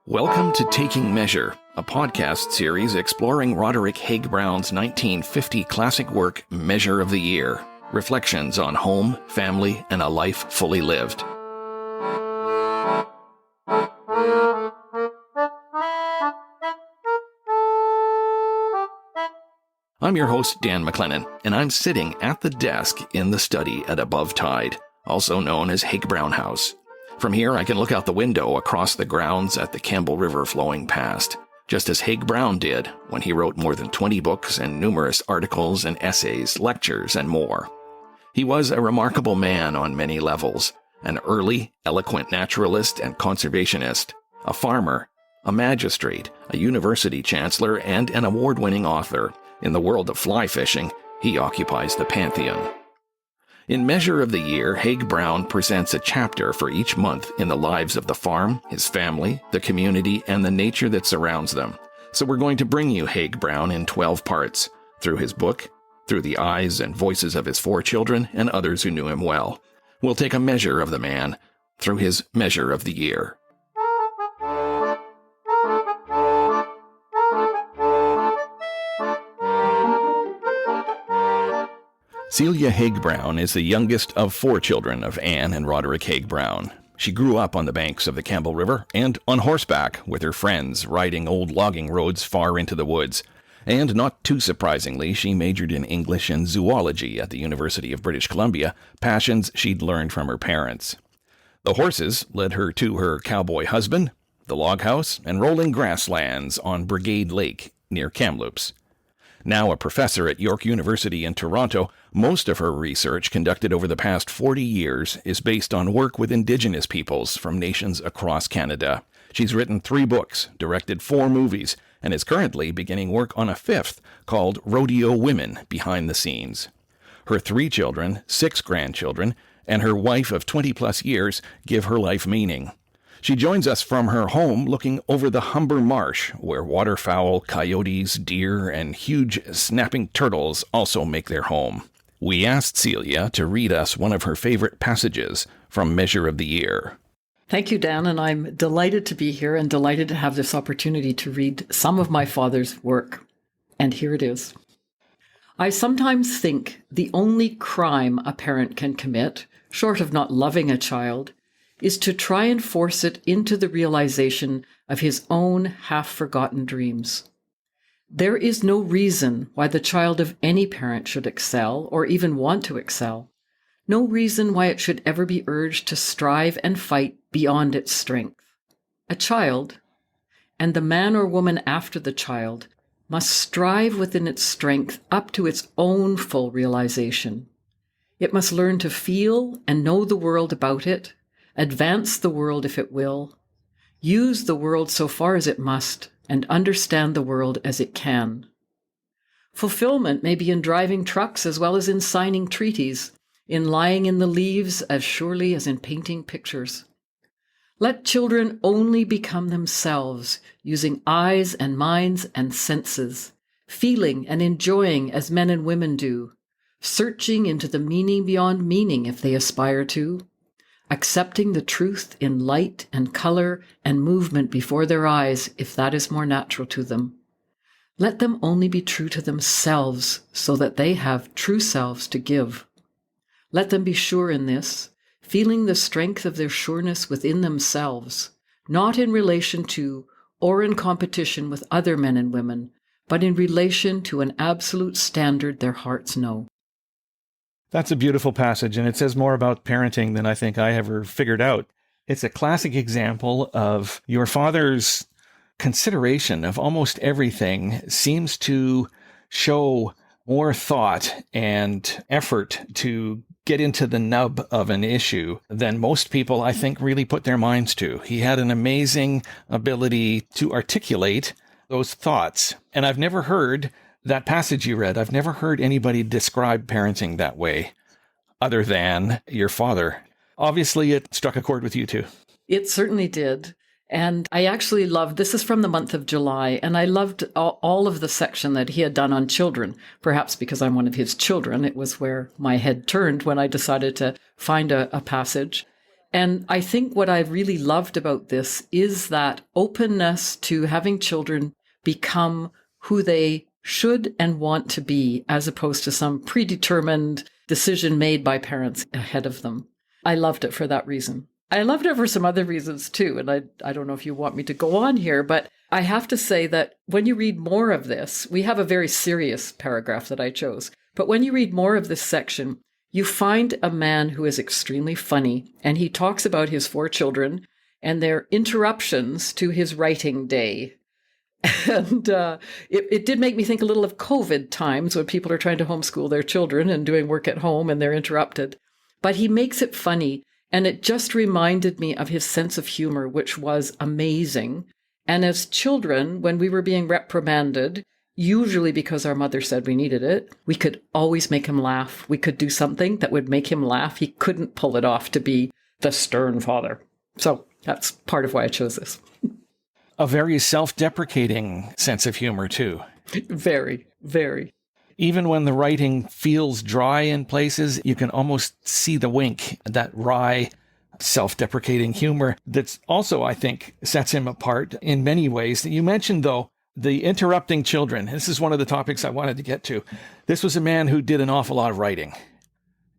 Welcome to Taking Measure, a podcast series exploring Roderick Haig-Brown's 1950 classic work, Measure of the Year, reflections on home, family, and a life fully lived. I'm your host, Dan MacLennan, and I'm sitting at the desk in the study at Above Tide, also known as HaigBrown House. From here, I can look out the window across the grounds at the Campbell River flowing past, just as Haig-Brown did when he wrote more than 20 books and numerous articles and essays, lectures, and more. He was a remarkable man on many levels, an early, eloquent naturalist and conservationist, a farmer, a magistrate, a university chancellor, and an award-winning author. In the world of fly fishing, he occupies the pantheon. In Measure of the Year, Haig-Brown presents a chapter for each month in the lives of the farm, his family, the community, and the nature that surrounds them. So we're going to bring you Haig-Brown in 12 parts, through his book, through the eyes and voices of his 4 children and others who knew him well. We'll take a measure of the man through his Measure of the Year. Celia Haig-Brown is the youngest of 4 children of Ann and Roderick Haig-Brown. She grew up on the banks of the Campbell River and on horseback with her friends, riding old logging roads far into the woods. And not too surprisingly, she majored in English and zoology at the University of British Columbia, passions she'd learned from her parents. The horses led her to her cowboy husband, the log house, and rolling grasslands on Brigade Lake near Kamloops. Now a professor at York University in Toronto, most of her research conducted over the past 40 years is based on work with Indigenous peoples from nations across Canada. She's written 3 books, directed 4 movies, and is currently beginning work on a 5th called Rodeo Women Behind the Scenes. Her 3 children, 6 grandchildren, and her wife of 20-plus years give her life meaning. She joins us from her home looking over the Humber marsh, where waterfowl, coyotes, deer, and huge snapping turtles also make their home. We asked Celia to read us one of her favorite passages from Measure of the Year. Thank you, Dan, and I'm delighted to be here and delighted to have this opportunity to read some of my father's work. And here it is. I sometimes think the only crime a parent can commit, short of not loving a child, is to try and force it into the realization of his own half-forgotten dreams. There is no reason why the child of any parent should excel or even want to excel. No reason why it should ever be urged to strive and fight beyond its strength. A child, and the man or woman after the child, must strive within its strength up to its own full realization. It must learn to feel and know the world about it, advance the world if it will, use the world so far as it must, and understand the world as it can. Fulfillment may be in driving trucks as well as in signing treaties, in lying in the leaves as surely as in painting pictures. Let children only become themselves, using eyes and minds and senses, feeling and enjoying as men and women do, searching into the meaning beyond meaning if they aspire to, accepting the truth in light and color and movement before their eyes if that is more natural to them. Let them only be true to themselves so that they have true selves to give. Let them be sure in this, feeling the strength of their sureness within themselves, not in relation to or in competition with other men and women, but in relation to an absolute standard their hearts know. That's a beautiful passage, and it says more about parenting than I think I ever figured out. It's a classic example of your father's consideration of almost everything seems to show more thought and effort to get into the nub of an issue than most people, I think, really put their minds to. He had an amazing ability to articulate those thoughts, and I've never heard that passage you read, I've never heard anybody describe parenting that way other than your father. Obviously, it struck a chord with you too. It certainly did. And I actually loved, this is from the month of July, and I loved all of the section that he had done on children. Perhaps because I'm one of his children, it was where my head turned when I decided to find a passage. And I think what I really loved about this is that openness to having children become who they should and want to be, as opposed to some predetermined decision made by parents ahead of them. I loved it for that reason. I loved it for some other reasons too, and I don't know if you want me to go on here, but I have to say that when you read more of this, we have a very serious paragraph that I chose, but when you read more of this section, you find a man who is extremely funny, and he talks about his 4 children and their interruptions to his writing day. And it did make me think a little of COVID times when people are trying to homeschool their children and doing work at home and they're interrupted. But he makes it funny. And it just reminded me of his sense of humor, which was amazing. And as children, when we were being reprimanded, usually because our mother said we needed it, we could always make him laugh. We could do something that would make him laugh. He couldn't pull it off to be the stern father. So that's part of why I chose this. A very self-deprecating sense of humor, too. Very, very. Even when the writing feels dry in places, you can almost see the wink, that wry, self-deprecating humor that's also, I think, sets him apart in many ways. You mentioned, though, the interrupting children. This is one of the topics I wanted to get to. This was a man who did an awful lot of writing.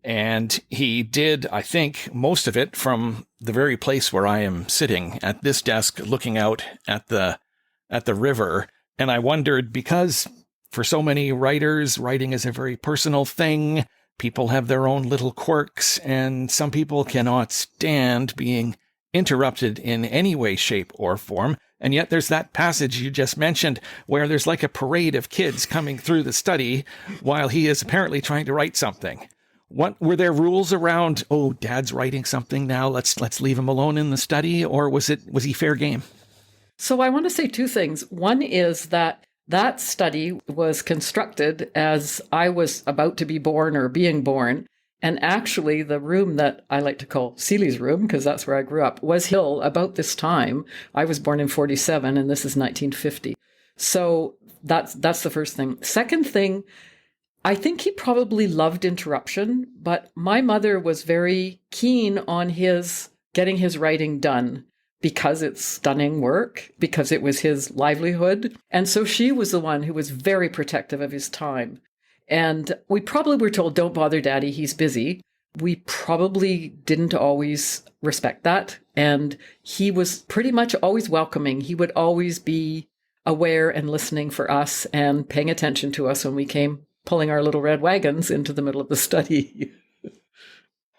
And he did, I think, most of it from the very place where I am sitting at this desk looking out at the river. And I wondered, because for so many writers, writing is a very personal thing. People have their own little quirks, and some people cannot stand being interrupted in any way, shape, or form. And yet there's that passage you just mentioned where there's like a parade of kids coming through the study while he is apparently trying to write something. What were there rules around, oh, Dad's writing something now, let's leave him alone in the study, or was he fair game? So I want to say 2 things. One is that study was constructed as I was about to be born or being born. And actually, the room that I like to call Celia's room, because that's where I grew up, was Hill about this time. I was born in 47, and this is 1950. So that's the first thing. Second thing, I think he probably loved interruption, but my mother was very keen on his getting his writing done, because it's stunning work, because it was his livelihood. And so she was the one who was very protective of his time. And we probably were told, don't bother Daddy, he's busy. We probably didn't always respect that. And he was pretty much always welcoming. He would always be aware and listening for us and paying attention to us when we came pulling our little red wagons into the middle of the study.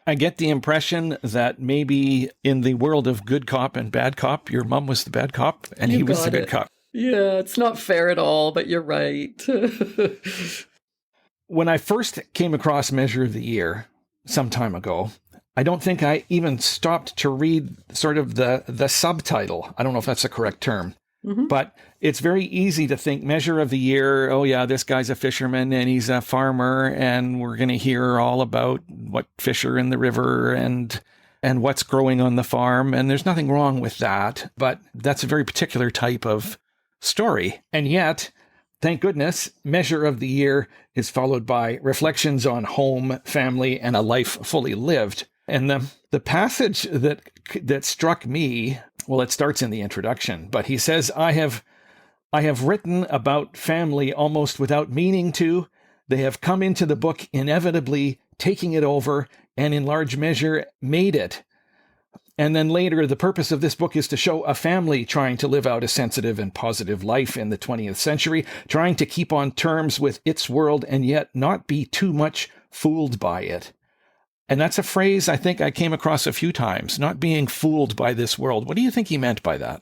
I get the impression that maybe in the world of good cop and bad cop, your mom was the bad cop and he was the good cop. Yeah, it's not fair at all, but you're right. When I first came across Measure of the Year some time ago, I don't think I even stopped to read sort of the subtitle. I don't know if that's the correct term. Mm-hmm. But it's very easy to think Measure of the Year, oh yeah, this guy's a fisherman and he's a farmer and we're going to hear all about what fish are in the river and what's growing on the farm. And there's nothing wrong with that, but that's a very particular type of story. And yet, thank goodness, Measure of the Year is followed by reflections on home, family, and a life fully lived. And the passage that struck me, well, it starts in the introduction, but he says, I have written about family almost without meaning to. They have come into the book inevitably, taking it over, and in large measure made it. And then later, the purpose of this book is to show a family trying to live out a sensitive and positive life in the 20th century, trying to keep on terms with its world and yet not be too much fooled by it. And that's a phrase I think I came across a few times, not being fooled by this world. What do you think he meant by that?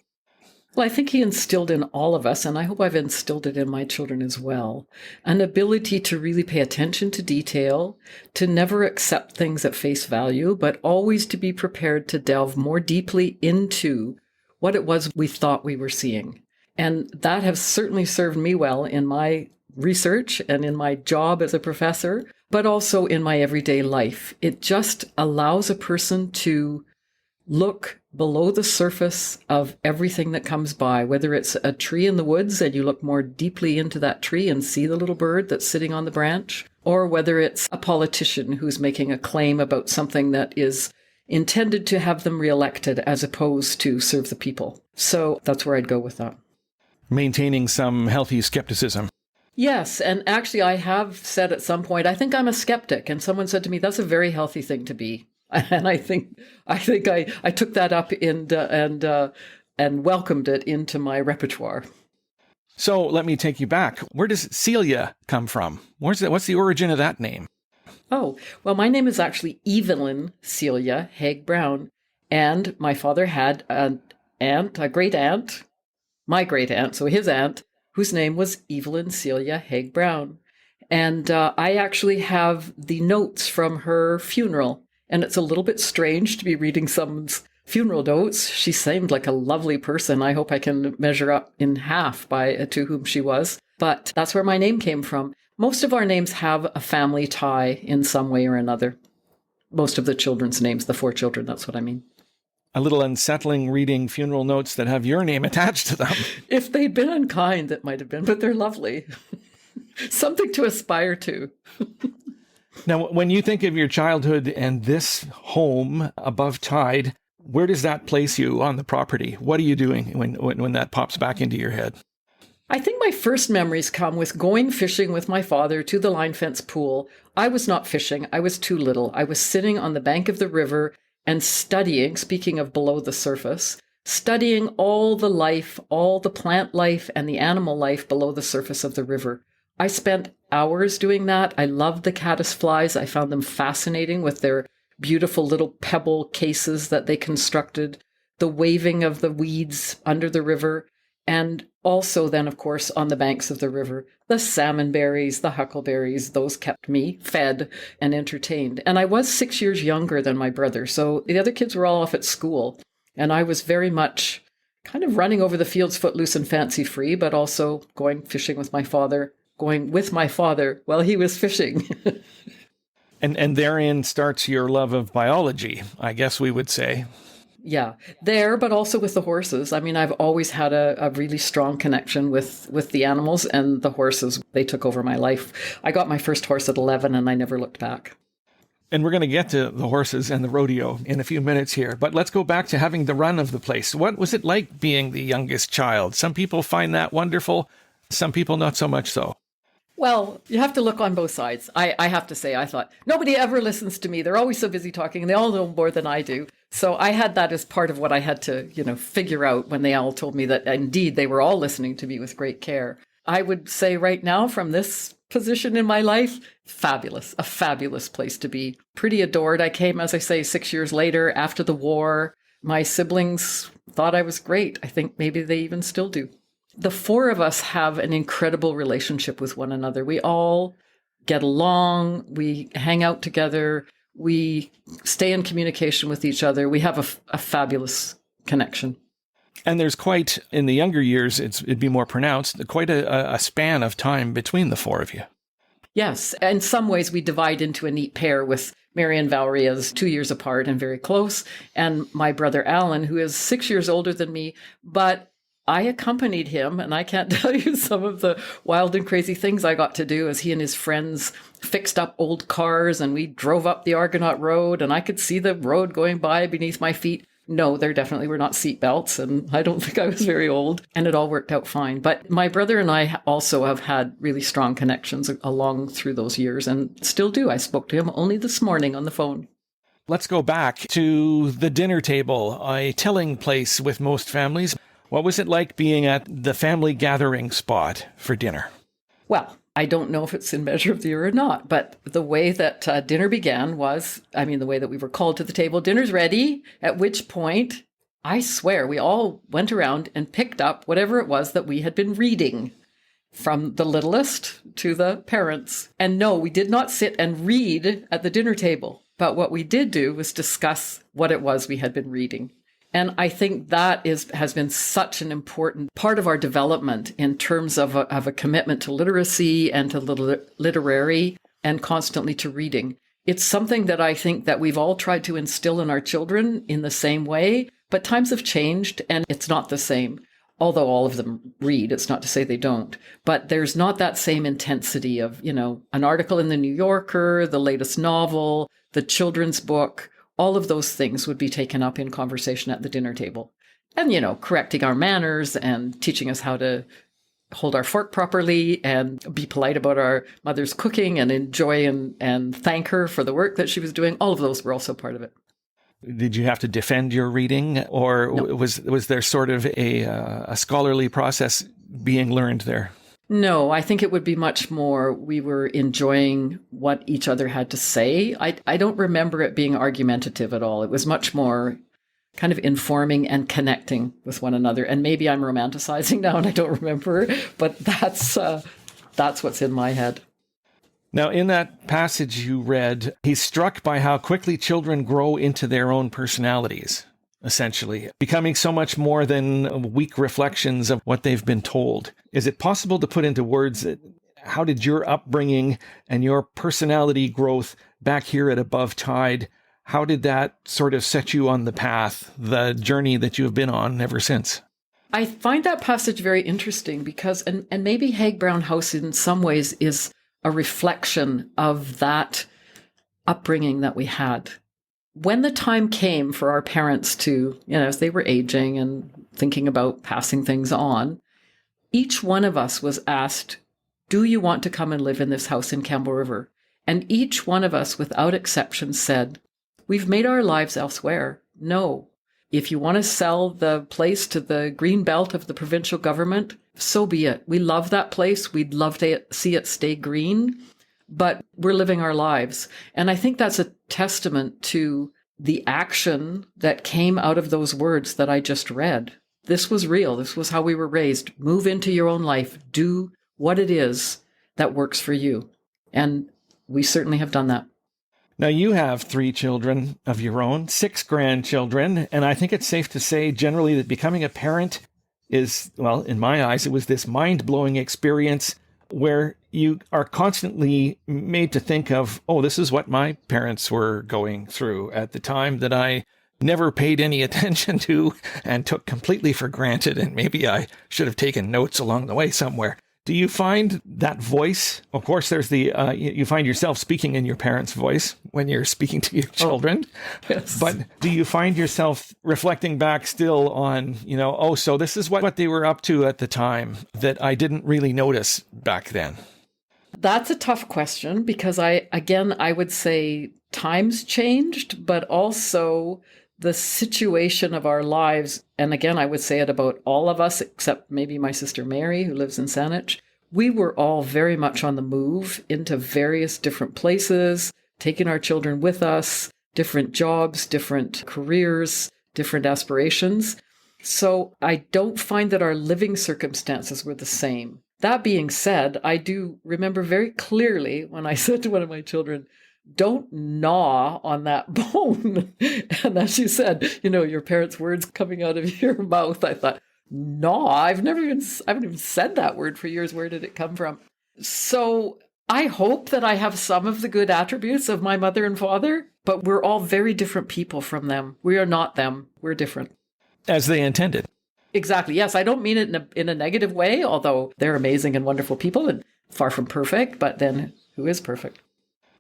Well, I think he instilled in all of us, and I hope I've instilled it in my children as well, an ability to really pay attention to detail, to never accept things at face value, but always to be prepared to delve more deeply into what it was we thought we were seeing. And that has certainly served me well in my research and in my job as a professor, but also in my everyday life. It just allows a person to look below the surface of everything that comes by, whether it's a tree in the woods and you look more deeply into that tree and see the little bird that's sitting on the branch, or whether it's a politician who's making a claim about something that is intended to have them reelected as opposed to serve the people. So that's where I'd go with that. Maintaining some healthy skepticism. Yes, and actually I have said at some point, I think I'm a skeptic, and someone said to me, that's a very healthy thing to be. And I think I took that up and welcomed it into my repertoire. So let me take you back. Where does Celia come from? What's the origin of that name? Oh, well, my name is actually Evelyn Celia Haig-Brown, and my father had an aunt, a great aunt, my great aunt, so his aunt, whose name was Evelyn Celia Haig-Brown. And I actually have the notes from her funeral. And it's a little bit strange to be reading someone's funeral notes. She seemed like a lovely person. I hope I can measure up in half to whom she was. But that's where my name came from. Most of our names have a family tie in some way or another. Most of the children's names, the 4 children, that's what I mean. A little unsettling reading funeral notes that have your name attached to them. If they'd been unkind, it might have been, but they're lovely. Something to aspire to. Now, when you think of your childhood and this home above tide, where does that place you on the property? What are you doing when that pops back into your head? I think my first memories come with going fishing with my father to the line fence pool. I was not fishing. I was too little. I was sitting on the bank of the river and studying, speaking of below the surface, studying all the life, all the plant life and the animal life below the surface of the river. I spent hours doing that. I loved the caddisflies. I found them fascinating with their beautiful little pebble cases that they constructed, the waving of the weeds under the river, and also then, of course, on the banks of the river, the salmon berries, the huckleberries, those kept me fed and entertained. And I was 6 years younger than my brother, so the other kids were all off at school, and I was very much kind of running over the fields footloose and fancy-free, but also going fishing with my father, going with my father while he was fishing. And therein starts your love of biology, I guess we would say. Yeah, there, but also with the horses. I mean, I've always had a really strong connection with the animals, and the horses, they took over my life. I got my first horse at 11 and I never looked back. And we're going to get to the horses and the rodeo in a few minutes here, but let's go back to having the run of the place. What was it like being the youngest child? Some people find that wonderful, some people not so much so. Well, you have to look on both sides. I have to say, I thought, nobody ever listens to me. They're always so busy talking, and they all know more than I do. So I had that as part of what I had to, figure out when they all told me that indeed they were all listening to me with great care. I would say right now, from this position in my life, fabulous, a fabulous place to be. Pretty adored. I came, as I say, 6 years later after the war. My siblings thought I was great. I think maybe they even still do. The 4 of us have an incredible relationship with one another. We all get along. We hang out together. We stay in communication with each other. We have a fabulous connection. And there's quite, in the younger years, it'd be more pronounced, quite a span of time between the 4 of you. Yes. In some ways, we divide into a neat pair with Mary and Valerie as 2 years apart and very close. And my brother Alan, who is 6 years older than me, but I accompanied him, and I can't tell you some of the wild and crazy things I got to do as he and his friends fixed up old cars, and we drove up the Argonaut Road, and I could see the road going by beneath my feet. No, there definitely were not seat belts, and I don't think I was very old, and it all worked out fine. But my brother and I also have had really strong connections along through those years, and still do. I spoke to him only this morning on the phone. Let's go back to the dinner table, a telling place with most families. What was it like being at the family gathering spot for dinner? Well, I don't know if it's in measure of the year or not, but the way that dinner began was, the way that we were called to the table, dinner's ready, at which point, I swear, we all went around and picked up whatever it was that we had been reading, from the littlest to the parents. And no, we did not sit and read at the dinner table, but what we did do was discuss what it was we had been reading. And I think that has been such an important part of our development in terms of a commitment to literacy and to literary and constantly to reading. It's something that I think that we've all tried to instill in our children in the same way, But times have changed and it's not the same. Although all of them read, it's not to say they don't. But there's not that same intensity of, an article in the New Yorker, the latest novel, the children's book. All of those things would be taken up in conversation at the dinner table. And, correcting our manners and teaching us how to hold our fork properly and be polite about our mother's cooking and enjoy and thank her for the work that she was doing. All of those were also part of it. Did you have to defend your reading, or No. was there sort of a scholarly process being learned there? No, I think it would be much more we were enjoying what each other had to say. I don't remember it being argumentative at all. It was much more kind of informing and connecting with one another. And maybe I'm romanticizing now and I don't remember, but that's what's in my head. Now, in that passage you read, he's struck by how quickly children grow into their own personalities, essentially, becoming so much more than weak reflections of what they've been told. Is it possible to put into words how did your upbringing and your personality growth back here at Above Tide, how did that sort of set you on the path, the journey that you have been on ever since? I find that passage very interesting because, and maybe HaigBrown House in some ways is a reflection of that upbringing that we had. When the time came for our parents to, as they were aging and thinking about passing things on, each one of us was asked, do you want to come and live in this house in Campbell River? And each one of us, without exception, said, we've made our lives elsewhere. No. If you want to sell the place to the green belt of the provincial government, so be it. We love that place. We'd love to see it stay green, but we're living our lives. And I think that's a testament to the action that came out of those words that I just read. This was real. This was how we were raised. Move into your own life. Do what it is that works for you. And we certainly have done that. Now, you have 3 children of your own, 6 grandchildren, and I think it's safe to say generally that becoming a parent is, well, in my eyes, it was this mind-blowing experience where you are constantly made to think of, oh, this is what my parents were going through at the time that I never paid any attention to and took completely for granted, and maybe I should have taken notes along the way somewhere. Do you find that voice? Of course, there's you find yourself speaking in your parents' voice when you're speaking to your children. Oh, yes. But do you find yourself reflecting back still on, so this is what they were up to at the time that I didn't really notice back then? That's a tough question because I would say times changed, but also the situation of our lives, and again, I would say it about all of us, except maybe my sister Mary, who lives in Saanich, we were all very much on the move into various different places, taking our children with us, different jobs, different careers, different aspirations. So I don't find that our living circumstances were the same. That being said, I do remember very clearly when I said to one of my children, don't gnaw on that bone. And as you said, your parents' words coming out of your mouth, I thought, gnaw? I haven't even said that word for years. Where did it come from? So I hope that I have some of the good attributes of my mother and father, but we're all very different people from them. We are not them. We're different. As they intended. Exactly. Yes, I don't mean it in a negative way, although they're amazing and wonderful people and far from perfect, but then who is perfect?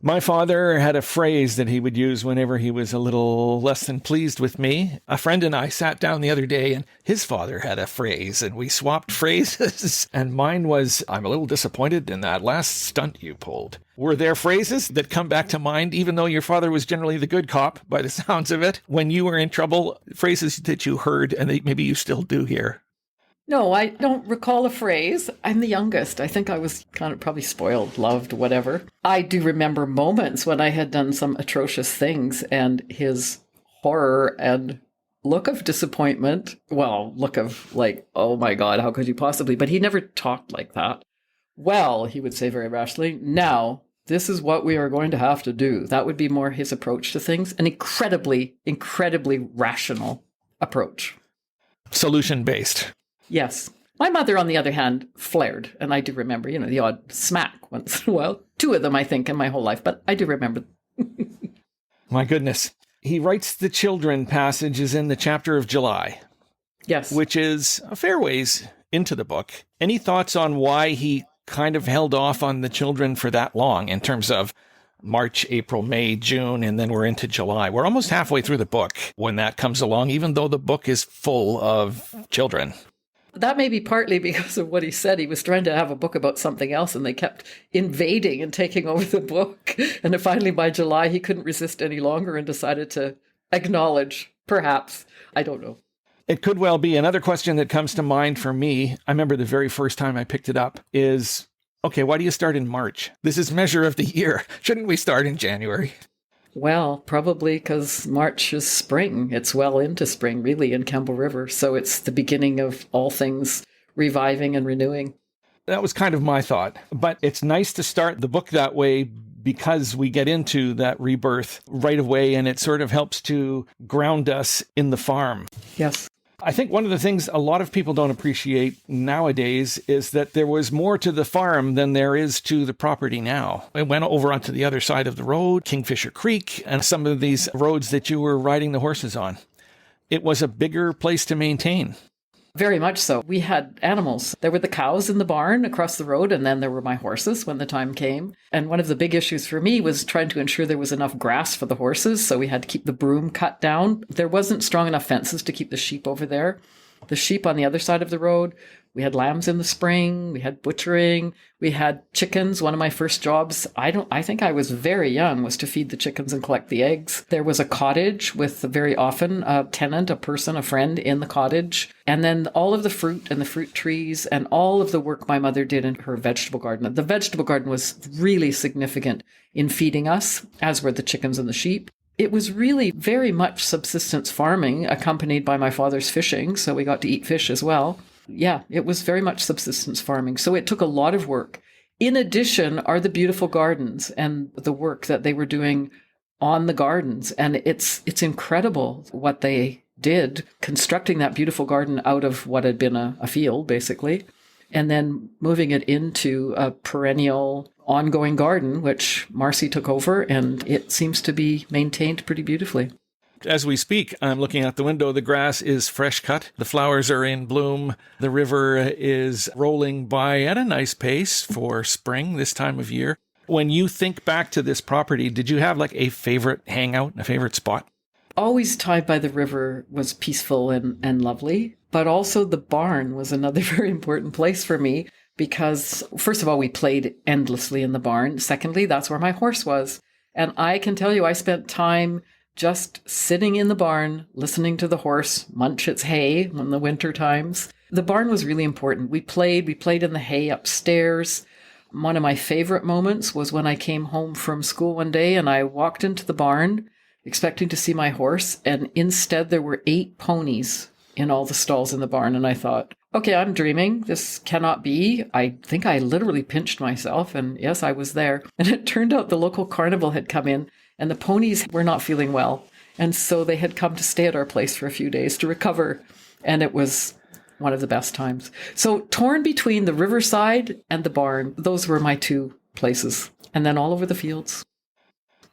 My father had a phrase that he would use whenever he was a little less than pleased with me. A friend and I sat down the other day and his father had a phrase and we swapped phrases. And mine was, I'm a little disappointed in that last stunt you pulled. Were there phrases that come back to mind, even though your father was generally the good cop by the sounds of it, when you were in trouble, phrases that you heard and that maybe you still do hear? No, I don't recall a phrase. I'm the youngest. I think I was kind of probably spoiled, loved, whatever. I do remember moments when I had done some atrocious things and his horror and look of disappointment. Well, look of like, oh my God, how could you possibly? But he never talked like that. Well, he would say very rationally, now, this is what we are going to have to do. That would be more his approach to things. An incredibly, incredibly rational approach. Solution-based. Yes. My mother, on the other hand, flared. And I do remember, the odd smack once in a while. 2 of them, I think, in my whole life. But I do remember. My goodness. He writes the children passages in the chapter of July. Yes. Which is a fair ways into the book. Any thoughts on why he kind of held off on the children for that long in terms of March, April, May, June, and then we're into July? We're almost halfway through the book when that comes along, even though the book is full of children. That may be partly because of what he said. He was trying to have a book about something else, and they kept invading and taking over the book. And then finally, by July, he couldn't resist any longer and decided to acknowledge, perhaps, I don't know. It could well be. Another question that comes to mind for me, I remember the very first time I picked it up, is, okay, why do you start in March? This is measure of the year. Shouldn't we start in January? Well, probably because March is spring. It's well into spring, really, in Campbell River. So it's the beginning of all things reviving and renewing. That was kind of my thought. But it's nice to start the book that way because we get into that rebirth right away, and it sort of helps to ground us in the farm. Yes. I think one of the things a lot of people don't appreciate nowadays is that there was more to the farm than there is to the property now. It went over onto the other side of the road, Kingfisher Creek, and some of these roads that you were riding the horses on. It was a bigger place to maintain. Very much so. We had animals. There were the cows in the barn across the road, and then there were my horses when the time came. And one of the big issues for me was trying to ensure there was enough grass for the horses, so we had to keep the broom cut down. There wasn't strong enough fences to keep the sheep over there. The sheep on the other side of the road. We had lambs in the spring. We had butchering. We had chickens. One of my first jobs, I think I was very young, was to feed the chickens and collect the eggs. There was a cottage with very often a tenant, a person, a friend in the cottage. And then all of the fruit and the fruit trees and all of the work my mother did in her vegetable garden. The vegetable garden was really significant in feeding us, as were the chickens and the sheep. It was really very much subsistence farming, accompanied by my father's fishing, so we got to eat fish as well. Yeah, it was very much subsistence farming. So it took a lot of work. In addition are the beautiful gardens and the work that they were doing on the gardens. And it's incredible what they did, constructing that beautiful garden out of what had been a field, basically, and then moving it into a perennial, ongoing garden, which Marcy took over, and it seems to be maintained pretty beautifully. As we speak, I'm looking out the window. The grass is fresh cut. The flowers are in bloom. The river is rolling by at a nice pace for spring this time of year. When you think back to this property, did you have like a favorite hangout, a favorite spot? Always tied by the river was peaceful and lovely, but also the barn was another very important place for me because, first of all, we played endlessly in the barn. Secondly, that's where my horse was. And I can tell you, I spent time just sitting in the barn, listening to the horse munch its hay in the winter times. The barn was really important. We played in the hay upstairs. One of my favorite moments was when I came home from school one day and I walked into the barn expecting to see my horse, and instead there were 8 ponies in all the stalls in the barn. And I thought, okay, I'm dreaming. This cannot be. I think I literally pinched myself, and yes, I was there. And it turned out the local carnival had come in, and the ponies were not feeling well. And so they had come to stay at our place for a few days to recover. And it was one of the best times. So torn between the riverside and the barn, those were my 2 places. And then all over the fields.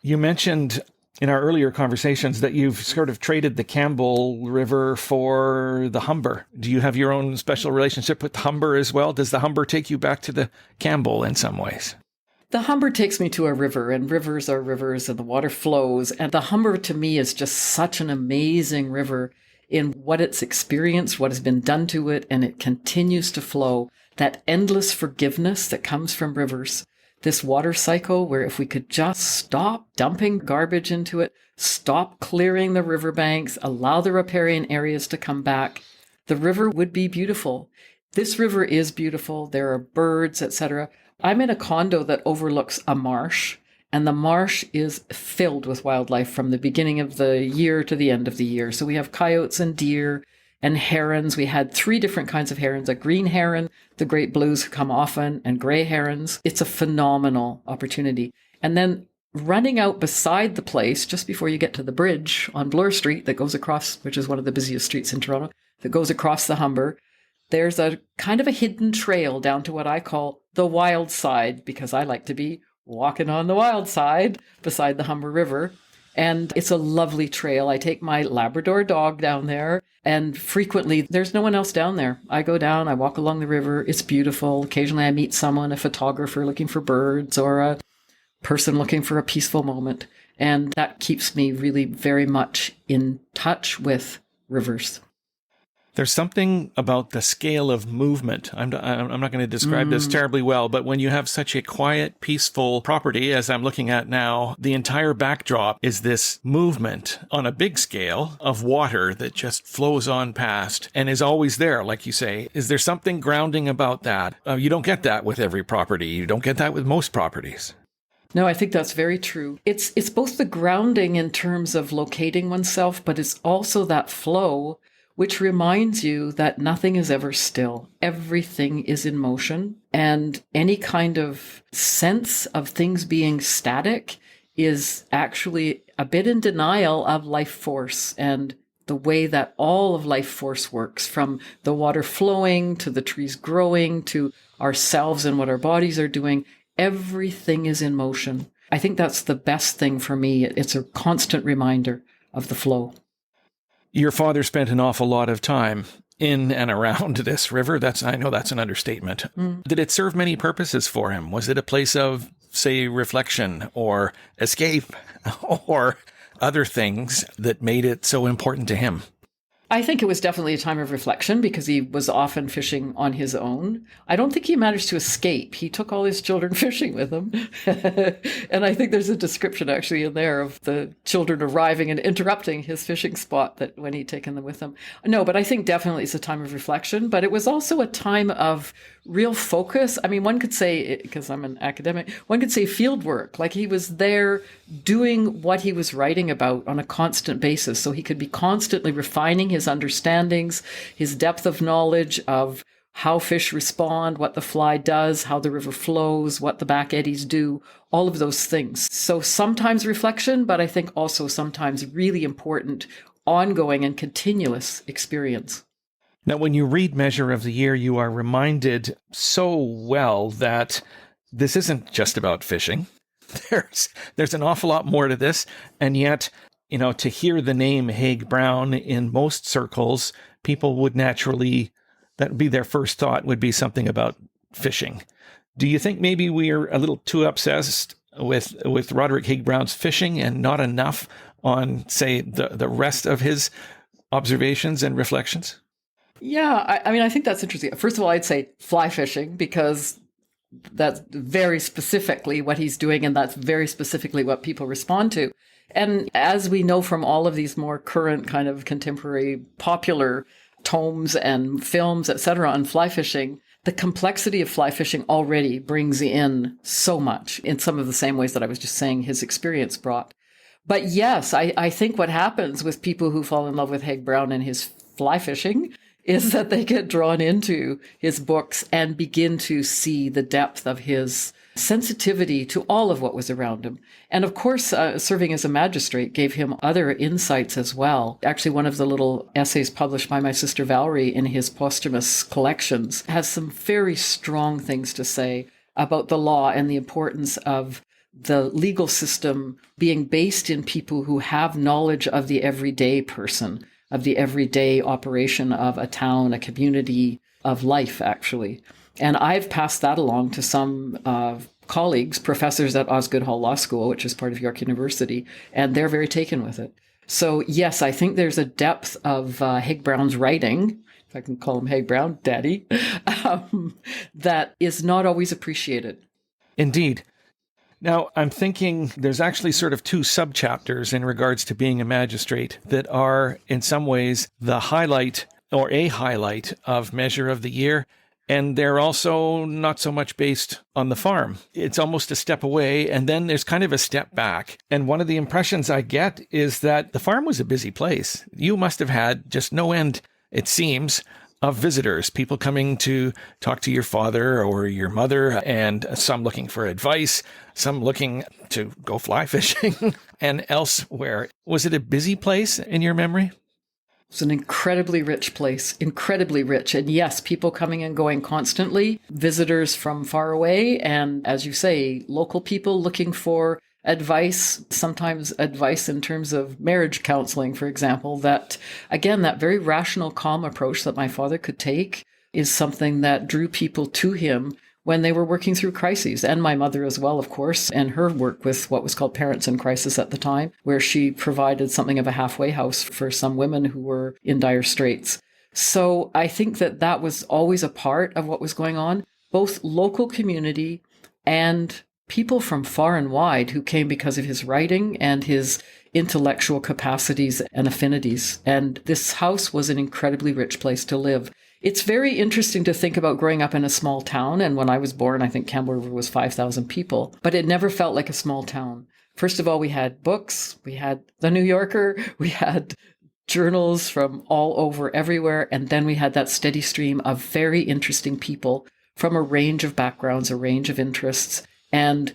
You mentioned in our earlier conversations that you've sort of traded the Campbell River for the Humber. Do you have your own special relationship with Humber as well? Does the Humber take you back to the Campbell in some ways? The Humber takes me to a river, and rivers are rivers, and the water flows. And the Humber, to me, is just such an amazing river in what it's experienced, what has been done to it, and it continues to flow. That endless forgiveness that comes from rivers. This water cycle where if we could just stop dumping garbage into it, stop clearing the riverbanks, allow the riparian areas to come back, the river would be beautiful. This river is beautiful. There are birds, etc. I'm in a condo that overlooks a marsh, and the marsh is filled with wildlife from the beginning of the year to the end of the year. So we have coyotes and deer and herons. We had 3 different kinds of herons, a green heron, the great blues who come often, and gray herons. It's a phenomenal opportunity. And then running out beside the place, just before you get to the bridge on Bloor Street that goes across, which is one of the busiest streets in Toronto, that goes across the Humber, there's a kind of a hidden trail down to what I call the wild side, because I like to be walking on the wild side beside the Humber River. And it's a lovely trail. I take my Labrador dog down there, and frequently there's no one else down there. I go down, I walk along the river. It's beautiful. Occasionally I meet someone, a photographer looking for birds or a person looking for a peaceful moment. And that keeps me really very much in touch with rivers. There's something about the scale of movement. I'm not going to describe this terribly well, but when you have such a quiet, peaceful property, as I'm looking at now, the entire backdrop is this movement on a big scale of water that just flows on past and is always there, like you say. Is there something grounding about that? You don't get that with every property. You don't get that with most properties. No, I think that's very true. It's both the grounding in terms of locating oneself, but it's also that flow, which reminds you that nothing is ever still. Everything is in motion. And any kind of sense of things being static is actually a bit in denial of life force and the way that all of life force works, from the water flowing to the trees growing to ourselves and what our bodies are doing. Everything is in motion. I think that's the best thing for me. It's a constant reminder of the flow. Your father spent an awful lot of time in and around this river. I know that's an understatement. Did it serve many purposes for him? Was it a place of, say, reflection or escape or other things that made it so important to him? I think it was definitely a time of reflection because he was often fishing on his own. I don't think he managed to escape. He took all his children fishing with him. And I think there's a description actually in there of the children arriving and interrupting his fishing spot that when he'd taken them with him. No, but I think definitely it's a time of reflection, but it was also a time of real focus. I mean, one could say, because I'm an academic, one could say field work. Like he was there doing what he was writing about on a constant basis. So he could be constantly refining his understandings, his depth of knowledge of how fish respond, what the fly does, how the river flows, what the back eddies do, all of those things. So sometimes reflection, but I think also sometimes really important, ongoing and continuous experience. Now, when you read Measure of the Year, you are reminded so well that this isn't just about fishing. There's an awful lot more to this. And yet, to hear the name Haig-Brown in most circles, people would naturally, that would be their first thought, would be something about fishing. Do you think maybe we're a little too obsessed with Roderick Haig-Brown's fishing and not enough on, say, the rest of his observations and reflections? Yeah, I mean, I think that's interesting. First of all, I'd say fly fishing, because that's very specifically what he's doing, and that's very specifically what people respond to. And as we know from all of these more current kind of contemporary popular tomes and films, etc., on fly fishing, the complexity of fly fishing already brings in so much in some of the same ways that I was just saying his experience brought. But yes, I think what happens with people who fall in love with Haig-Brown and his fly fishing is that they get drawn into his books and begin to see the depth of his sensitivity to all of what was around him. And of course, serving as a magistrate gave him other insights as well. Actually, one of the little essays published by my sister Valerie in his posthumous collections has some very strong things to say about the law and the importance of the legal system being based in people who have knowledge of the everyday person, of the everyday operation of a town, a community, of life, actually. And I've passed that along to some colleagues, professors at Osgoode Hall Law School, which is part of York University, and they're very taken with it. So yes, I think there's a depth of Haig-Brown's writing, if I can call him Haig-Brown, Daddy, that is not always appreciated. Indeed. Now, I'm thinking there's actually sort of two sub-chapters in regards to being a magistrate that are, in some ways, the highlight or a highlight of Measure of the Year. And they're also not so much based on the farm. It's almost a step away, and then there's kind of a step back. And one of the impressions I get is that the farm was a busy place. You must have had just no end, it seems, of visitors, people coming to talk to your father or your mother, and some looking for advice, some looking to go fly fishing and elsewhere. Was it a busy place in your memory? It's an incredibly rich place, incredibly rich. And yes, people coming and going constantly, visitors from far away, and as you say, local people looking for advice, sometimes advice in terms of marriage counseling, for example, that, again, that very rational, calm approach that my father could take is something that drew people to him when they were working through crises, and my mother as well, of course, and her work with what was called Parents in Crisis at the time, where she provided something of a halfway house for some women who were in dire straits. So I think that that was always a part of what was going on, both local community and people from far and wide who came because of his writing and his intellectual capacities and affinities. And this house was an incredibly rich place to live. It's very interesting to think about growing up in a small town. And when I was born, I think Campbell River was 5,000 people, but it never felt like a small town. First of all, we had books, we had the New Yorker, we had journals from all over everywhere. And then we had that steady stream of very interesting people from a range of backgrounds, a range of interests. And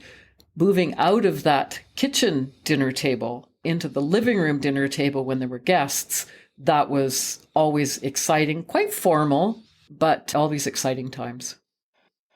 moving out of that kitchen dinner table into the living room dinner table when there were guests, that was always exciting, quite formal, but always exciting times.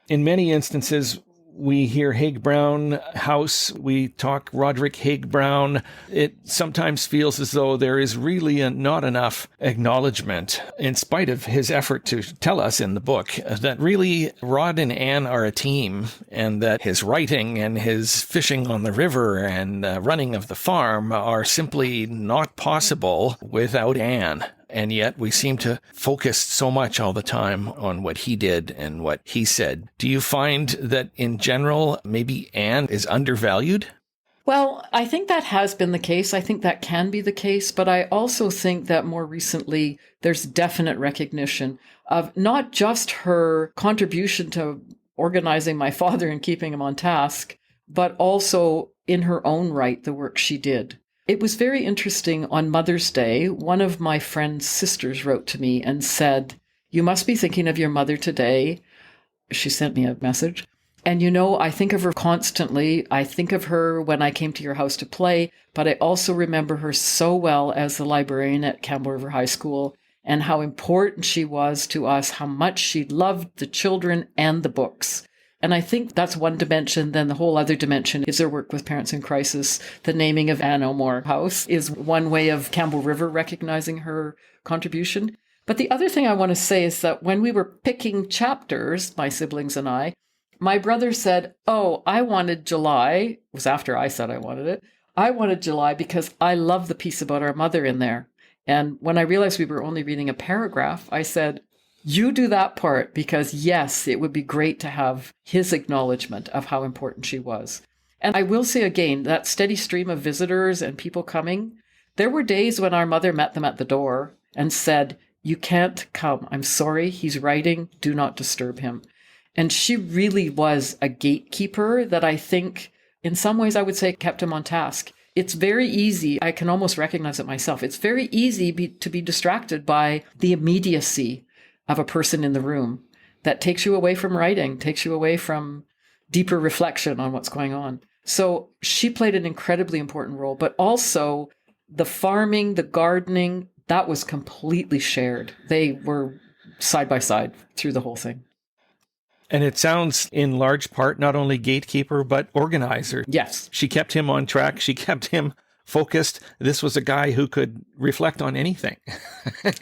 In many instances, we hear HaigBrown House, we talk Roderick Haig-Brown. It sometimes feels as though there is really not enough acknowledgement, in spite of his effort to tell us in the book, that really Rod and Ann are a team, and that his writing and his fishing on the river and running of the farm are simply not possible without Ann. And yet we seem to focus so much all the time on what he did and what he said. Do you find that in general, maybe Ann is undervalued? Well, I think that has been the case. I think that can be the case. But I also think that more recently, there's definite recognition of not just her contribution to organizing my father and keeping him on task, but also in her own right, the work she did. It was very interesting. On Mother's Day, one of my friend's sisters wrote to me and said, "You must be thinking of your mother today." She sent me a message. "And I think of her constantly. I think of her when I came to your house to play, but I also remember her so well as the librarian at Campbell River High School and how important she was to us, how much she loved the children and the books." And I think that's one dimension. Then the whole other dimension is her work with Parents in Crisis. The naming of Ann O'More House is one way of Campbell River recognizing her contribution. But the other thing I want to say is that when we were picking chapters, my siblings and I, my brother said, "Oh, I wanted July." It was after I said I wanted it. "I wanted July because I love the piece about our mother in there." And when I realized we were only reading a paragraph, I said, "You do that part, because yes, it would be great to have his acknowledgement of how important she was." And I will say again, that steady stream of visitors and people coming, there were days when our mother met them at the door and said, "You can't come. I'm sorry. He's writing. Do not disturb him." And she really was a gatekeeper that I think in some ways I would say kept him on task. It's very easy. I can almost recognize it myself. It's very easy to be distracted by the immediacy of a person in the room that takes you away from writing, takes you away from deeper reflection on what's going on. So she played an incredibly important role, but also the farming, the gardening, that was completely shared. They were side by side through the whole thing. And it sounds in large part not only gatekeeper, but organizer. Yes. She kept him on track. She kept him focused. This was a guy who could reflect on anything.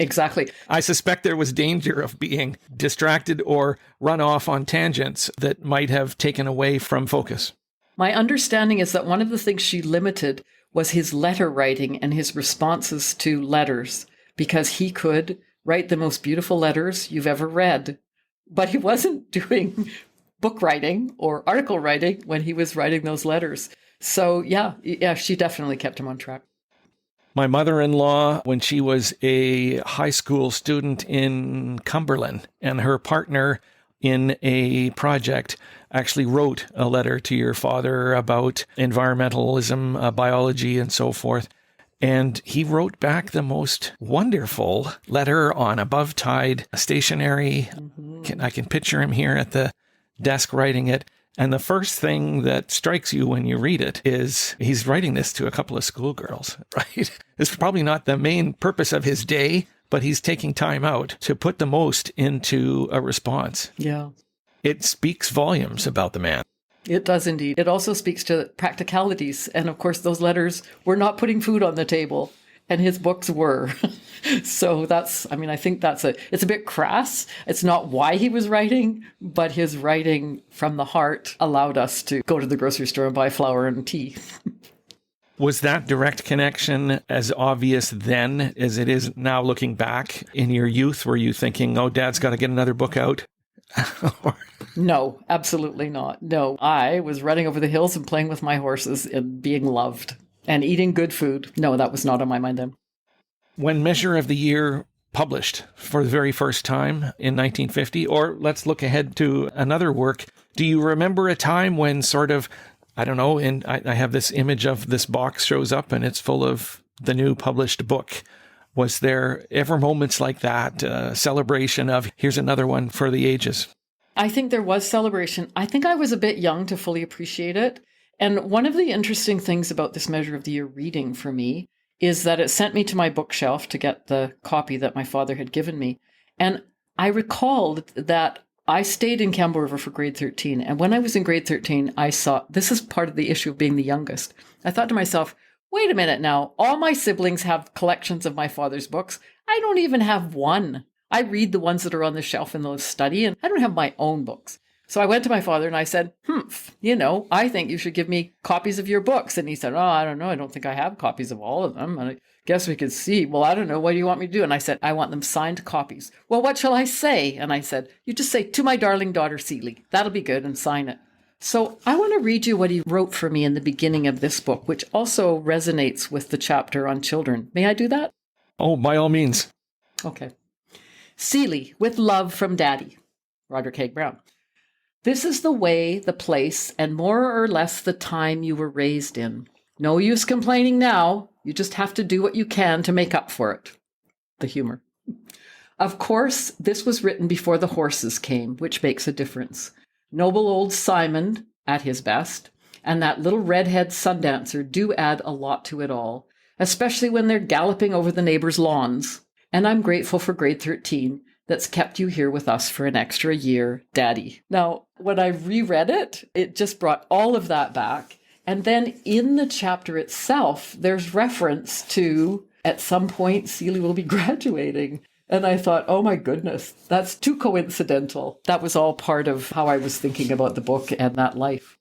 Exactly. I suspect there was danger of being distracted or run off on tangents that might have taken away from focus. My understanding is that one of the things she limited was his letter writing and his responses to letters, because he could write the most beautiful letters you've ever read, but he wasn't doing book writing or article writing when he was writing those letters. So yeah, she definitely kept him on track. My mother-in-law, when she was a high school student in Cumberland, and her partner in a project actually wrote a letter to your father about environmentalism, biology, and so forth. And he wrote back the most wonderful letter on above tide stationery. Mm-hmm. I can picture him here at the desk writing it. And the first thing that strikes you when you read it is he's writing this to a couple of schoolgirls, right? It's probably not the main purpose of his day, but he's taking time out to put the most into a response. Yeah. It speaks volumes about the man. It does indeed. It also speaks to practicalities. And of course, those letters were not putting food on the table, and his books were. So I think it's a bit crass. It's not why he was writing, but his writing from the heart allowed us to go to the grocery store and buy flour and tea. Was that direct connection as obvious then as it is now looking back in your youth? Were you thinking, oh, Dad's got to get another book out? No, absolutely not. No, I was running over the hills and playing with my horses and being loved and eating good food. No, that was not on my mind then. When Measure of the Year published for the very first time in 1950, or let's look ahead to another work, do you remember a time when sort of, I don't know, and I have this image of this box shows up and it's full of the new published book. Was there ever moments like that, celebration of here's another one for the ages? I think there was celebration. I think I was a bit young to fully appreciate it. And one of the interesting things about this Measure of the Year reading for me is that it sent me to my bookshelf to get the copy that my father had given me. And I recalled that I stayed in Campbell River for grade 13. And when I was in grade 13, I saw, this is part of the issue of being the youngest. I thought to myself, wait a minute now, all my siblings have collections of my father's books. I don't even have one. I read the ones that are on the shelf in the study, and I don't have my own books. So I went to my father and I said, I think you should give me copies of your books. And he said, oh, I don't know. I don't think I have copies of all of them. And I guess we could see. Well, I don't know. What do you want me to do? And I said, I want them signed copies. Well, what shall I say? And I said, you just say, to my darling daughter, Celia. That'll be good, and sign it. So I want to read you what he wrote for me in the beginning of this book, which also resonates with the chapter on children. May I do that? Oh, by all means. Okay. Celia, with love from Daddy, Roderick Haig-Brown. This is the way, the place, and more or less the time you were raised in. No use complaining now. You just have to do what you can to make up for it. The humor. Of course, this was written before the horses came, which makes a difference. Noble old Simon, at his best, and that little redhead sundancer do add a lot to it all, especially when they're galloping over the neighbors' lawns. And I'm grateful for grade 13 that's kept you here with us for an extra year, Daddy. Now, when I reread it, it just brought all of that back. And then in the chapter itself, there's reference to, at some point, Celia will be graduating. And I thought, oh my goodness, that's too coincidental. That was all part of how I was thinking about the book and that life.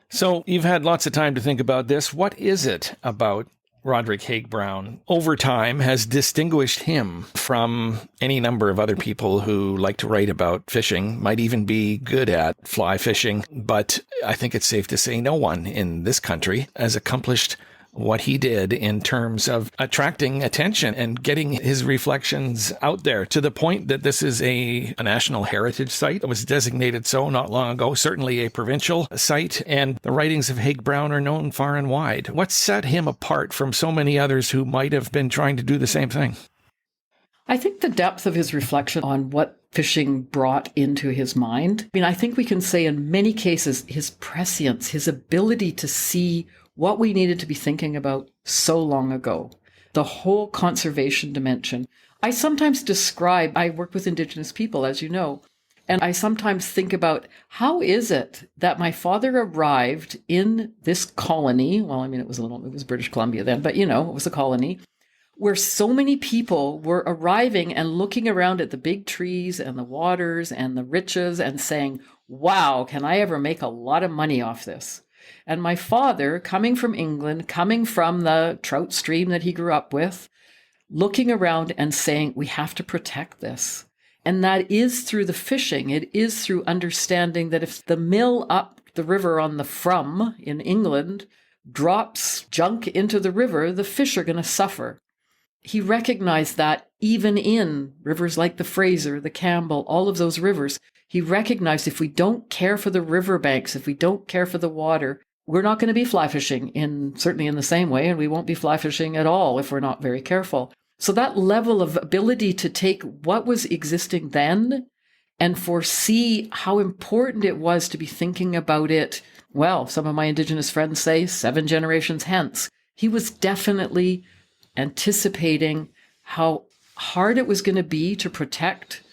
So you've had lots of time to think about this. What is it about Roderick Haig-Brown over time has distinguished him from any number of other people who like to write about fishing, might even be good at fly fishing, but I think it's safe to say no one in this country has accomplished what he did in terms of attracting attention and getting his reflections out there to the point that this is a national heritage site. It was designated so not long ago, certainly a provincial site, and the writings of Haig-Brown are known far and wide. What set him apart from so many others who might have been trying to do the same thing? I think the depth of his reflection on what fishing brought into his mind. I think we can say in many cases his prescience, his ability to see what we needed to be thinking about so long ago, the whole conservation dimension. I sometimes I work with Indigenous people, as you know, and I sometimes think about how is it that my father arrived in this colony, it was British Columbia then, but it was a colony, where so many people were arriving and looking around at the big trees and the waters and the riches and saying, wow, can I ever make a lot of money off this? And my father, coming from England, coming from the trout stream that he grew up with, looking around and saying, we have to protect this. And that is through the fishing. It is through understanding that if the mill up the river on the From in England drops junk into the river, the fish are going to suffer. He recognized that even in rivers like the Fraser, the Campbell, all of those rivers, he recognized if we don't care for the riverbanks, if we don't care for the water, we're not going to be fly fishing certainly in the same way, and we won't be fly fishing at all if we're not very careful. So that level of ability to take what was existing then and foresee how important it was to be thinking about it, well, some of my Indigenous friends say 7 generations hence. He was definitely anticipating how hard it was going to be to protect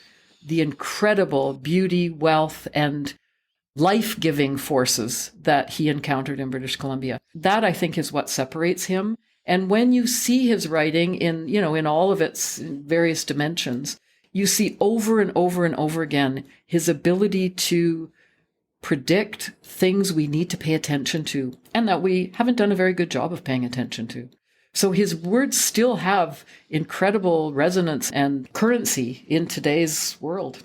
the incredible beauty, wealth, and life-giving forces that he encountered in British Columbia. That, I think, is what separates him. And when you see his writing in all of its various dimensions, you see over and over and over again his ability to predict things we need to pay attention to and that we haven't done a very good job of paying attention to. So his words still have incredible resonance and currency in today's world.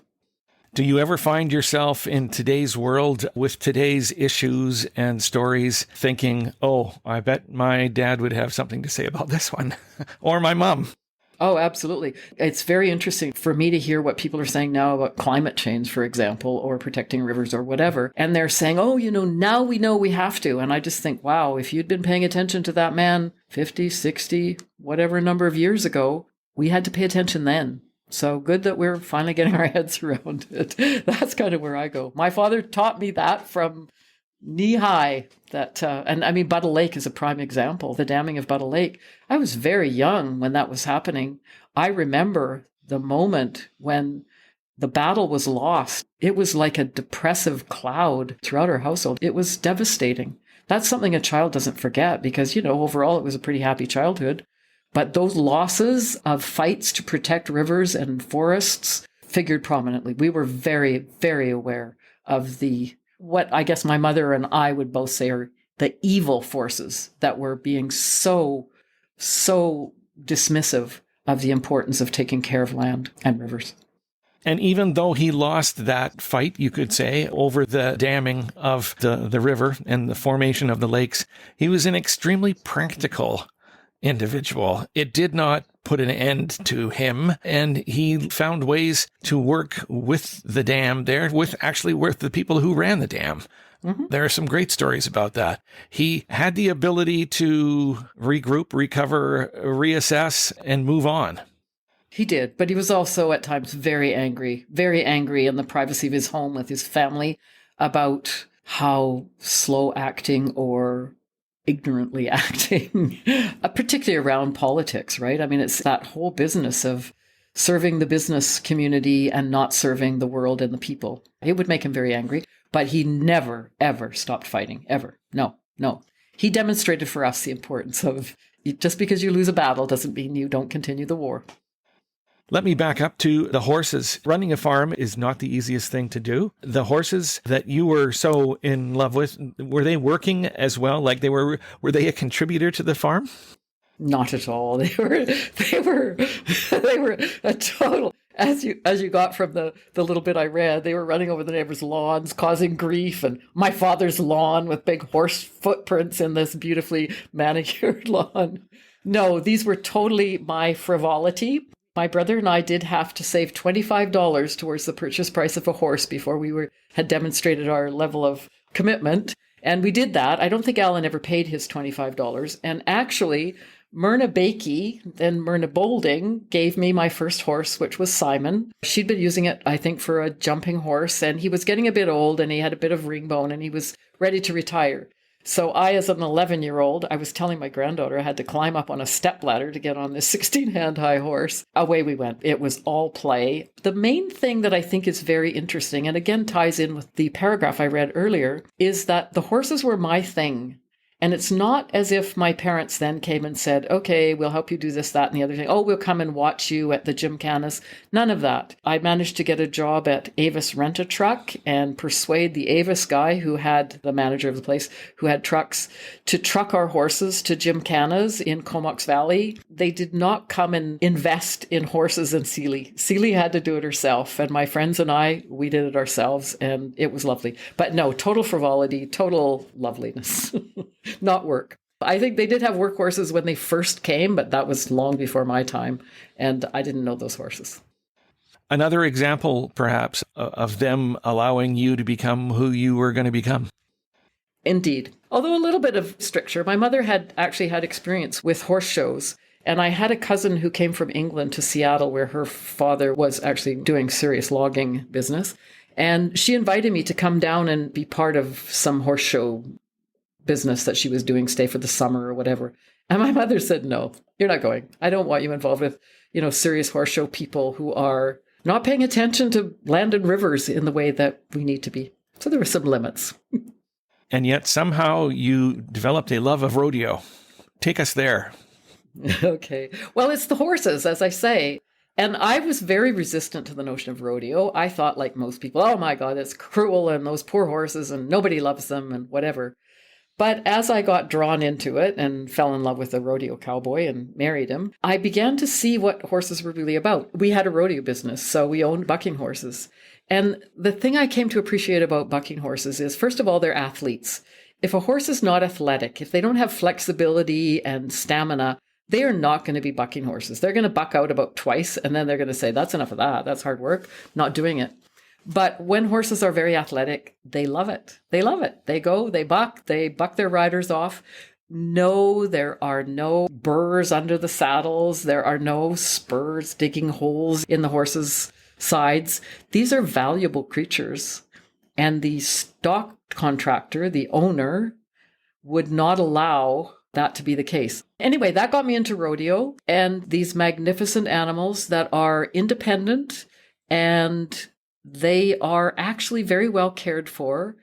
Do you ever find yourself in today's world with today's issues and stories thinking, oh, I bet my dad would have something to say about this one, or my mom? Oh, absolutely. It's very interesting for me to hear what people are saying now about climate change, for example, or protecting rivers or whatever. And they're saying, oh, now we know we have to. And I just think, wow, if you'd been paying attention to that man 50, 60, whatever number of years ago, we had to pay attention then. So good that we're finally getting our heads around it. That's kind of where I go. My father taught me that from knee high. And I mean, Buttle Lake is a prime example, the damming of Buttle Lake. I was very young when that was happening. I remember the moment when the battle was lost. It was like a depressive cloud throughout our household. It was devastating. That's something a child doesn't forget because, overall it was a pretty happy childhood. But those losses of fights to protect rivers and forests figured prominently. We were very, very aware of what I guess my mother and I would both say are the evil forces that were being so dismissive of the importance of taking care of land and rivers. And even though he lost that fight, you could say, over the damming of the river and the formation of the lakes, he was an extremely practical individual. It did not put an end to him, and he found ways to work with the dam there, with the people who ran the dam. Mm-hmm. There are some great stories about that. He had the ability to regroup, recover, reassess, and move on. He did, but he was also at times very angry in the privacy of his home with his family about how slow acting or ignorantly acting, particularly around politics, right? I mean, it's that whole business of serving the business community and not serving the world and the people. It would make him very angry, but he never, ever stopped fighting, ever. No. He demonstrated for us the importance of just because you lose a battle doesn't mean you don't continue the war. Let me back up to the horses. Running a farm is not the easiest thing to do. The horses that you were so in love with, were they working as well? Like were they a contributor to the farm? Not at all. They were a total, as you got from the little bit I read, they were running over the neighbors' lawns, causing grief, and my father's lawn with big horse footprints in this beautifully manicured lawn. No, these were totally my frivolity. My brother and I did have to save $25 towards the purchase price of a horse before we had demonstrated our level of commitment. And we did that. I don't think Alan ever paid his $25. And actually, Myrna Bakey, then Myrna Bolding, gave me my first horse, which was Simon. She'd been using it, I think, for a jumping horse. And he was getting a bit old and he had a bit of ring bone and he was ready to retire. So I, as an 11-year-old, I was telling my granddaughter I had to climb up on a stepladder to get on this 16-hand-high horse. Away we went. It was all play. The main thing that I think is very interesting, and again ties in with the paragraph I read earlier, is that the horses were my thing. And it's not as if my parents then came and said, okay, we'll help you do this, that, and the other thing. Oh, we'll come and watch you at the gymkhana. None of that. I managed to get a job at Avis Rent-A-Truck and persuade the Avis guy who had, the manager of the place, who had trucks, to truck our horses to gymkhanas in Comox Valley. They did not come and invest in horses in Celia. Celia had to do it herself. And my friends and I, we did it ourselves. And it was lovely. But no, total frivolity, total loveliness. Not work. I think they did have work horses when they first came, but that was long before my time, and I didn't know those horses. Another example, perhaps, of them allowing you to become who you were going to become. Indeed. Although a little bit of stricture. My mother had actually had experience with horse shows, and I had a cousin who came from England to Seattle where her father was actually doing serious logging business, and she invited me to come down and be part of some horse show business that she was doing, stay for the summer or whatever. And my mother said, no, you're not going. I don't want you involved with, serious horse show people who are not paying attention to land and rivers in the way that we need to be. So there were some limits. And yet somehow you developed a love of rodeo. Take us there. Okay. Well, it's the horses, as I say. And I was very resistant to the notion of rodeo. I thought, like most people, oh my God, it's cruel and those poor horses and nobody loves them and whatever. But as I got drawn into it and fell in love with a rodeo cowboy and married him, I began to see what horses were really about. We had a rodeo business, so we owned bucking horses. And the thing I came to appreciate about bucking horses is, first of all, they're athletes. If a horse is not athletic, if they don't have flexibility and stamina, they are not going to be bucking horses. They're going to buck out about twice, and then they're going to say, that's enough of that. That's hard work. Not doing it. But when horses are very athletic, they love it. They love it. They go, they buck their riders off. No, there are no burrs under the saddles. There are no spurs digging holes in the horses' sides. These are valuable creatures. And the stock contractor, the owner, would not allow that to be the case. Anyway, that got me into rodeo and these magnificent animals that are independent, and they are actually very well cared for.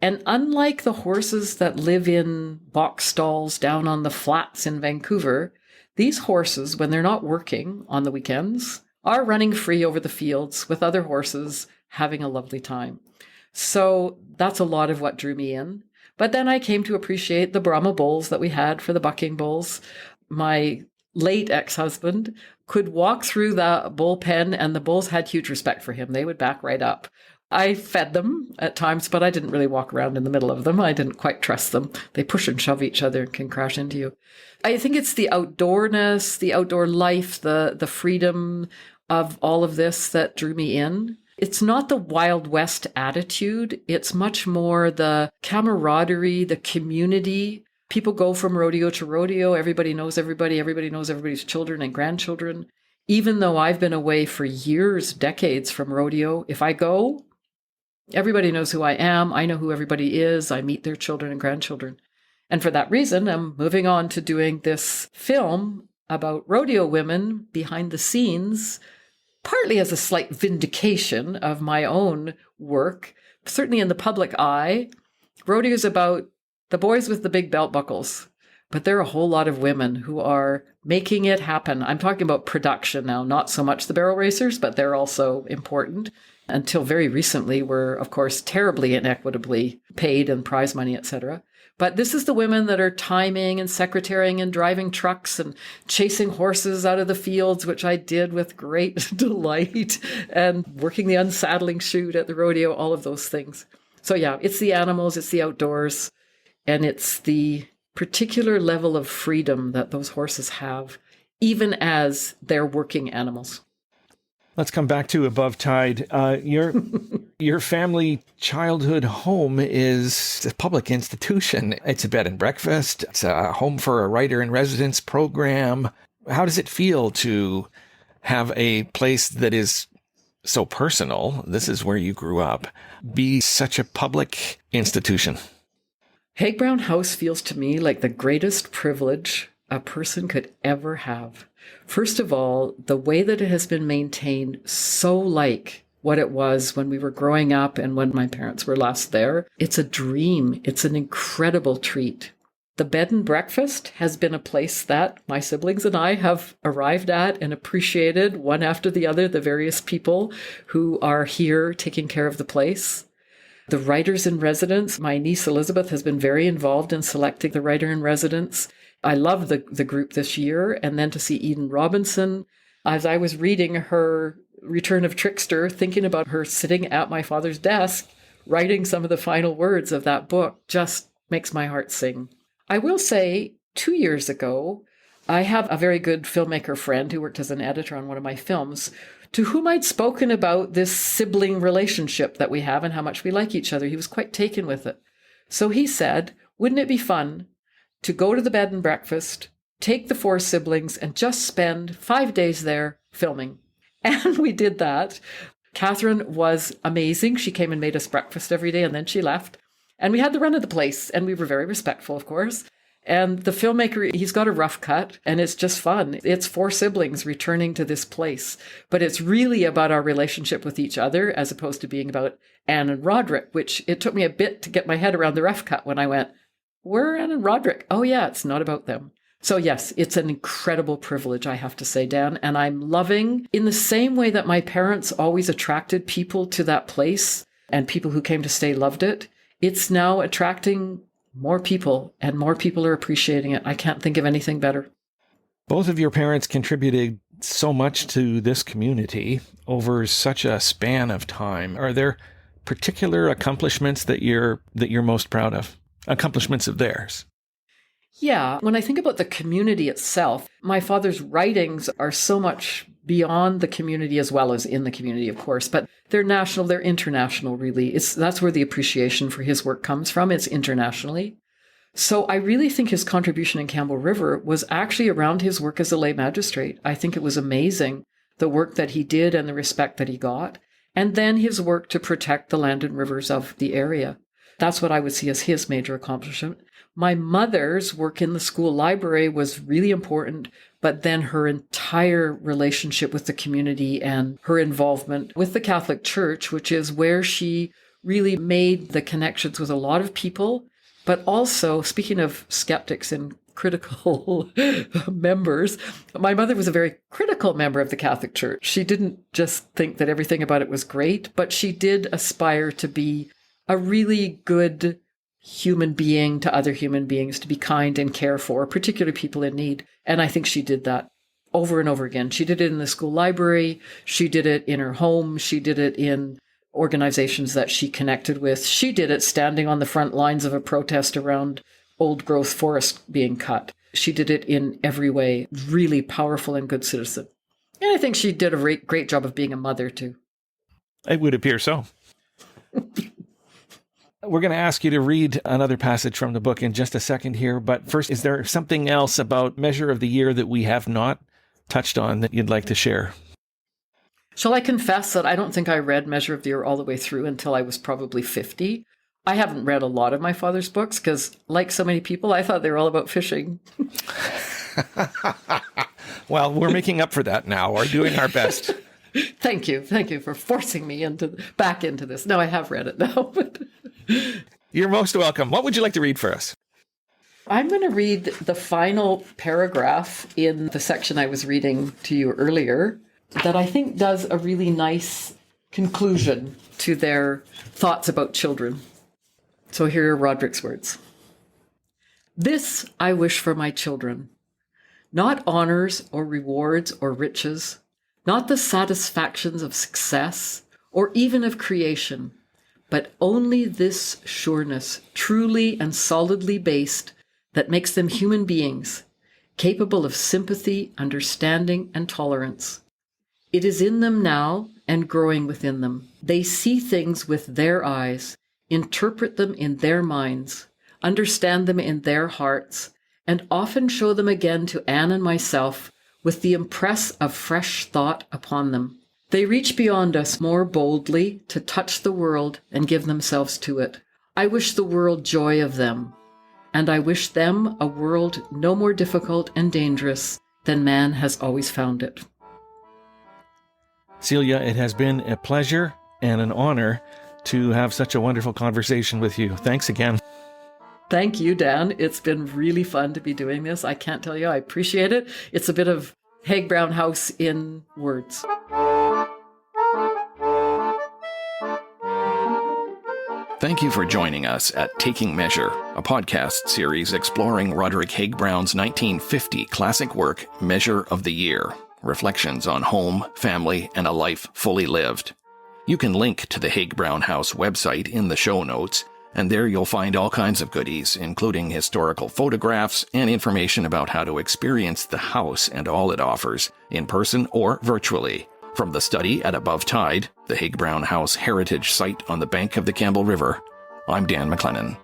And unlike the horses that live in box stalls down on the flats in Vancouver, these horses, when they're not working on the weekends, are running free over the fields with other horses, having a lovely time. So that's a lot of what drew me in. But then I came to appreciate the Brahma bulls that we had for the bucking bulls. My late ex-husband could walk through the bullpen and the bulls had huge respect for him. They would back right up. I fed them at times, but I didn't really walk around in the middle of them. I didn't quite trust them. They push and shove each other and can crash into you. I think it's the outdoorness, the outdoor life, the freedom of all of this that drew me in. It's not the Wild West attitude. It's much more the camaraderie, the community. People go from rodeo to rodeo. Everybody knows everybody. Everybody knows everybody's children and grandchildren. Even though I've been away for years, decades from rodeo, if I go, everybody knows who I am. I know who everybody is. I meet their children and grandchildren. And for that reason, I'm moving on to doing this film about rodeo women behind the scenes, partly as a slight vindication of my own work. Certainly in the public eye, rodeo is about the boys with the big belt buckles, but there are a whole lot of women who are making it happen. I'm talking about production now, not so much the barrel racers, but they're also important. Until very recently were, of course, terribly inequitably paid in prize money, etc. But this is the women that are timing and secretarying and driving trucks and chasing horses out of the fields, which I did with great delight, and working the unsaddling chute at the rodeo, all of those things. So yeah, it's the animals, it's the outdoors, and it's the particular level of freedom that those horses have, even as they're working animals. Let's come back to Above Tide. Your family childhood home is a public institution. It's a bed and breakfast. It's a home for a writer-in-residence program. How does it feel to have a place that is so personal, this is where you grew up, be such a public institution? HaigBrown House feels to me like the greatest privilege a person could ever have. First of all, the way that it has been maintained, so like what it was when we were growing up and when my parents were last there. It's a dream. It's an incredible treat. The bed and breakfast has been a place that my siblings and I have arrived at and appreciated one after the other, the various people who are here taking care of the place. The writers in residence, my niece Elizabeth has been very involved in selecting the writer in residence. I love the group this year. And then to see Eden Robinson, as I was reading her Return of Trickster, thinking about her sitting at my father's desk, writing some of the final words of that book, just makes my heart sing. I will say 2 years ago, I have a very good filmmaker friend who worked as an editor on one of my films, to whom I'd spoken about this sibling relationship that we have and how much we like each other. He was quite taken with it. So he said, wouldn't it be fun to go to the bed and breakfast, take the 4 siblings, and just spend 5 days there filming? And we did that. Catherine was amazing. She came and made us breakfast every day, and then she left. And we had the run of the place, and we were very respectful, of course. And the filmmaker, he's got a rough cut, and it's just fun. It's 4 siblings returning to this place, but it's really about our relationship with each other as opposed to being about Anne and Roderick, which it took me a bit to get my head around the rough cut when I went, where are Anne and Roderick? Oh yeah, it's not about them. So yes, it's an incredible privilege, I have to say, Dan, and I'm loving, in the same way that my parents always attracted people to that place and people who came to stay loved it, it's now attracting more people, and more people are appreciating it. I can't think of anything better. Both of your parents contributed so much to this community over such a span of time. Are there particular accomplishments that you're most proud of? Accomplishments of theirs? Yeah, when I think about the community itself, my father's writings are so much beyond the community as well as in the community, of course, but they're national, they're international, really. That's where the appreciation for his work comes from. It's internationally. So I really think his contribution in Campbell River was actually around his work as a lay magistrate. I think it was amazing, the work that he did and the respect that he got, and then his work to protect the land and rivers of the area. That's what I would see as his major accomplishment. My mother's work in the school library was really important, but then her entire relationship with the community and her involvement with the Catholic Church, which is where she really made the connections with a lot of people, but also, speaking of skeptics and critical members, my mother was a very critical member of the Catholic Church. She didn't just think that everything about it was great, but she did aspire to be a really good human being to other human beings, to be kind and care for, particularly people in need. And I think she did that over and over again. She did it in the school library. She did it in her home. She did it in organizations that she connected with. She did it standing on the front lines of a protest around old growth forest being cut. She did it in every way. Really powerful and good citizen. And I think she did a great job of being a mother too. It would appear so. We're going to ask you to read another passage from the book in just a second here. But first, is there something else about Measure of the Year that we have not touched on that you'd like to share? Shall I confess that I don't think I read Measure of the Year all the way through until I was probably 50? I haven't read a lot of my father's books because, like so many people, I thought they were all about fishing. Well, we're making up for that now. We're doing our best. Thank you. Thank you for forcing me back into this. No, I have read it now. You're most welcome. What would you like to read for us? I'm going to read the final paragraph in the section I was reading to you earlier that I think does a really nice conclusion to their thoughts about children. So here are Roderick's words. This I wish for my children, not honors or rewards or riches, not the satisfactions of success or even of creation, but only this sureness, truly and solidly based, that makes them human beings, capable of sympathy, understanding, and tolerance. It is in them now and growing within them. They see things with their eyes, interpret them in their minds, understand them in their hearts, and often show them again to Anne and myself with the impress of fresh thought upon them. They reach beyond us more boldly to touch the world and give themselves to it. I wish the world joy of them, and I wish them a world no more difficult and dangerous than man has always found it. Celia, it has been a pleasure and an honor to have such a wonderful conversation with you. Thanks again. Thank you, Dan. It's been really fun to be doing this. I can't tell you, I appreciate it. It's a bit of HaigBrown House in words. Thank you for joining us at Taking Measure, a podcast series exploring Roderick Haig-Brown's 1950 classic work, Measure of the Year, reflections on home, family, and a life fully lived. You can link to the HaigBrown House website in the show notes, and there you'll find all kinds of goodies, including historical photographs and information about how to experience the house and all it offers, in person or virtually. From the study at Above Tide, the HaigBrown House heritage site on the bank of the Campbell River, I'm Dan MacLennan.